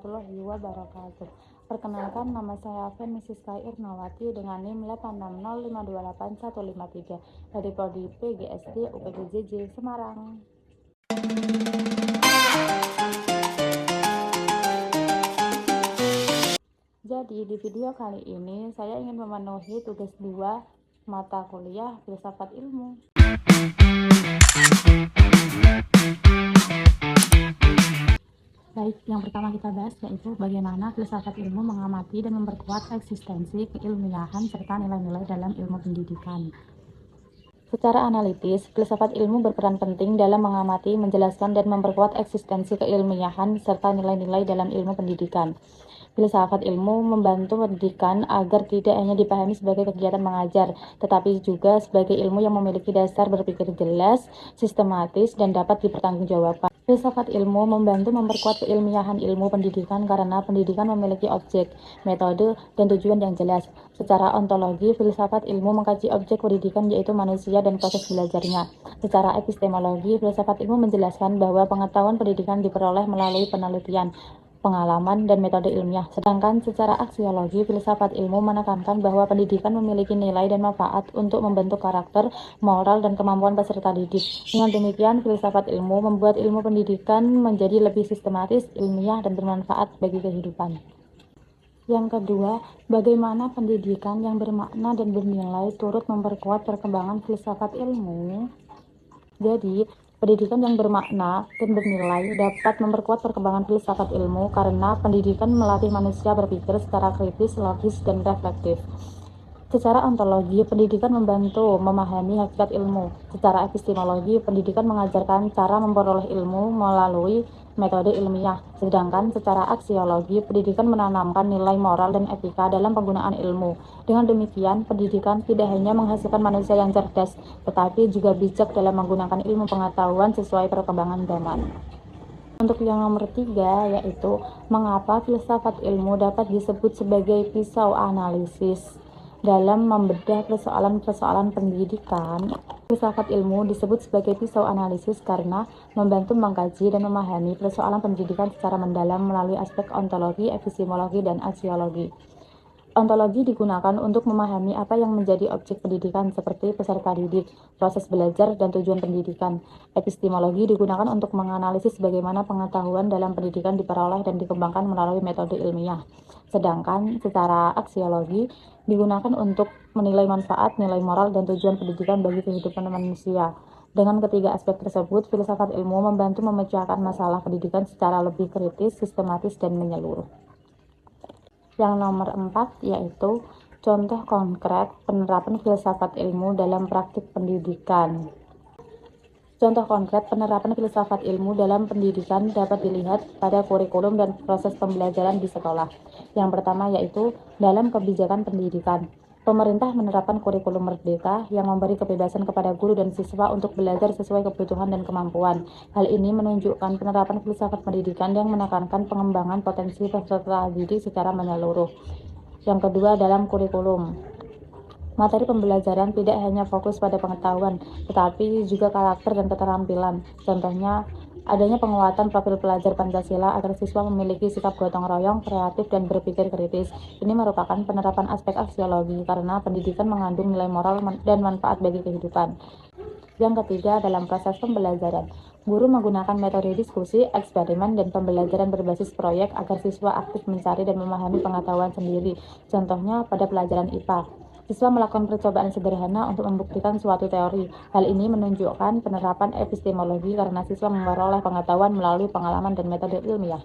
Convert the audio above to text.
warahmatullahi wabarakatuh. Perkenalkan, nama saya Fenisiska Irnawati dengan NIM 860528153 dari Prodi PGSD UPBJJ Semarang. Jadi di video kali ini saya ingin memenuhi tugas 2 mata kuliah filsafat ilmu. Baik, yang pertama kita bahas yaitu bagaimana filsafat ilmu mengamati dan memperkuat eksistensi keilmiahan serta nilai-nilai dalam ilmu pendidikan. Secara analitis, filsafat ilmu berperan penting dalam mengamati, menjelaskan, dan memperkuat eksistensi keilmiahan serta nilai-nilai dalam ilmu pendidikan. Filsafat ilmu membantu pendidikan agar tidak hanya dipahami sebagai kegiatan mengajar, tetapi juga sebagai ilmu yang memiliki dasar berpikir jelas, sistematis, dan dapat dipertanggungjawabkan. Filsafat ilmu membantu memperkuat keilmiahan ilmu pendidikan karena pendidikan memiliki objek, metode, dan tujuan yang jelas. Secara ontologi, filsafat ilmu mengkaji objek pendidikan yaitu manusia dan proses belajarnya. Secara epistemologi, filsafat ilmu menjelaskan bahwa pengetahuan pendidikan diperoleh melalui penelitian, pengalaman, dan metode ilmiah. Sedangkan secara aksiologi, filsafat ilmu menekankan bahwa pendidikan memiliki nilai dan manfaat untuk membentuk karakter, moral, dan kemampuan peserta didik. Dengan demikian, filsafat ilmu membuat ilmu pendidikan menjadi lebih sistematis, ilmiah, dan bermanfaat bagi kehidupan. Yang kedua, bagaimana pendidikan yang bermakna dan bernilai turut memperkuat perkembangan filsafat ilmu. Jadi, pendidikan yang bermakna dan bernilai dapat memperkuat perkembangan filsafat ilmu karena pendidikan melatih manusia berpikir secara kritis, logis, dan reflektif. Secara ontologi, pendidikan membantu memahami hakikat ilmu. Secara epistemologi, pendidikan mengajarkan cara memperoleh ilmu melalui metode ilmiah. Sedangkan secara aksiologi, pendidikan menanamkan nilai moral dan etika dalam penggunaan ilmu. Dengan demikian, pendidikan tidak hanya menghasilkan manusia yang cerdas, tetapi juga bijak dalam menggunakan ilmu pengetahuan sesuai perkembangan zaman. Untuk yang nomor 3, yaitu mengapa filsafat ilmu dapat disebut sebagai pisau analisis. Dalam membedah persoalan-persoalan pendidikan, filsafat ilmu disebut sebagai pisau analisis karena membantu mengkaji dan memahami persoalan pendidikan secara mendalam melalui aspek ontologi, epistemologi, dan aksiologi. Ontologi digunakan untuk memahami apa yang menjadi objek pendidikan seperti peserta didik, proses belajar, dan tujuan pendidikan. Epistemologi digunakan untuk menganalisis bagaimana pengetahuan dalam pendidikan diperoleh dan dikembangkan melalui metode ilmiah. Sedangkan secara aksiologi digunakan untuk menilai manfaat, nilai moral, dan tujuan pendidikan bagi kehidupan manusia. Dengan ketiga aspek tersebut, filsafat ilmu membantu memecahkan masalah pendidikan secara lebih kritis, sistematis, dan menyeluruh. Yang nomor 4, yaitu contoh konkret penerapan filsafat ilmu dalam praktik pendidikan. Contoh konkret penerapan filsafat ilmu dalam pendidikan dapat dilihat pada kurikulum dan proses pembelajaran di sekolah. Yang pertama yaitu dalam kebijakan pendidikan. Pemerintah menerapkan kurikulum merdeka yang memberi kebebasan kepada guru dan siswa untuk belajar sesuai kebutuhan dan kemampuan. Hal ini menunjukkan penerapan filsafat pendidikan yang menekankan pengembangan potensi peserta didik secara menyeluruh. Yang kedua, dalam kurikulum. Materi pembelajaran tidak hanya fokus pada pengetahuan, tetapi juga karakter dan keterampilan. Contohnya, adanya penguatan profil pelajar Pancasila agar siswa memiliki sikap gotong royong, kreatif, dan berpikir kritis. Ini merupakan penerapan aspek aksiologi karena pendidikan mengandung nilai moral dan manfaat bagi kehidupan. Yang ketiga, dalam proses pembelajaran. Guru menggunakan metode diskusi, eksperimen, dan pembelajaran berbasis proyek agar siswa aktif mencari dan memahami pengetahuan sendiri. Contohnya pada pelajaran IPA. Siswa melakukan percobaan sederhana untuk membuktikan suatu teori. Hal ini menunjukkan penerapan epistemologi karena siswa memperoleh pengetahuan melalui pengalaman dan metode ilmiah.